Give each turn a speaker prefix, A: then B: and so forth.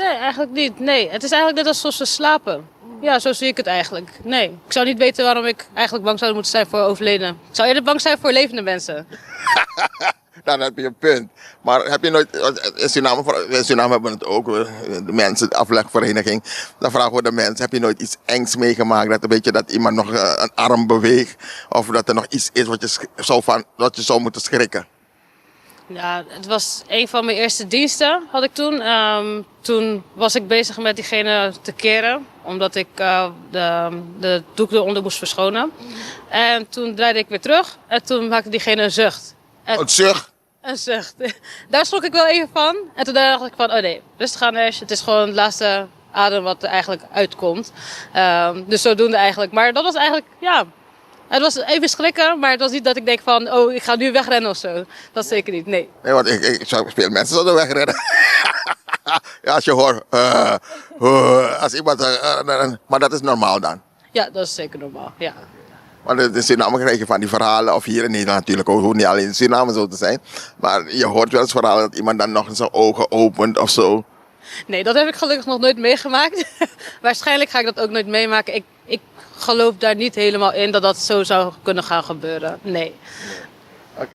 A: Nee, eigenlijk niet. Nee, het is eigenlijk net alsof ze slapen. Ja, zo zie ik het eigenlijk. Nee, ik zou niet weten waarom ik eigenlijk bang zou moeten zijn voor overleden. Ik zou eerder bang zijn voor levende mensen.
B: Dan heb je een punt. Maar heb je nooit, in Suriname hebben we het ook, de mensen, de aflegvereniging. Dan vragen we de mensen, heb je nooit iets engs meegemaakt? Dat, weet je, dat iemand nog een arm beweegt? Of dat er nog iets is wat je zou moeten schrikken?
A: Ja, het was een van mijn eerste diensten had ik toen. Toen was ik bezig met diegene te keren, omdat ik de doek eronder moest verschonen. En toen draaide ik weer terug en toen maakte diegene een zucht.
B: Een zucht?
A: Een zucht. Daar schrok ik wel even van. En toen dacht ik van, oh nee, rustig aan Ash. Het is gewoon het laatste adem wat er eigenlijk uitkomt. Dus zodoende eigenlijk. Maar dat was eigenlijk, ja... Het was even schrikken, maar het was niet dat ik denk van, oh, ik ga nu wegrennen of zo. Dat zeker niet, nee.
B: Nee, want ik zou veel mensen zouden wegrennen. Ja, als je hoort, als iemand, maar dat is normaal dan.
A: Ja, dat is zeker normaal, ja.
B: Want in Suriname krijg je van die verhalen, of hier in Nederland natuurlijk ook, hoeft niet alleen in Suriname zo te zijn. Maar je hoort wel eens verhalen dat iemand dan nog zijn ogen opent of zo.
A: Nee, dat heb ik gelukkig nog nooit meegemaakt. Waarschijnlijk ga ik dat ook nooit meemaken. Ik geloof daar niet helemaal in dat dat zo zou kunnen gaan gebeuren. Nee.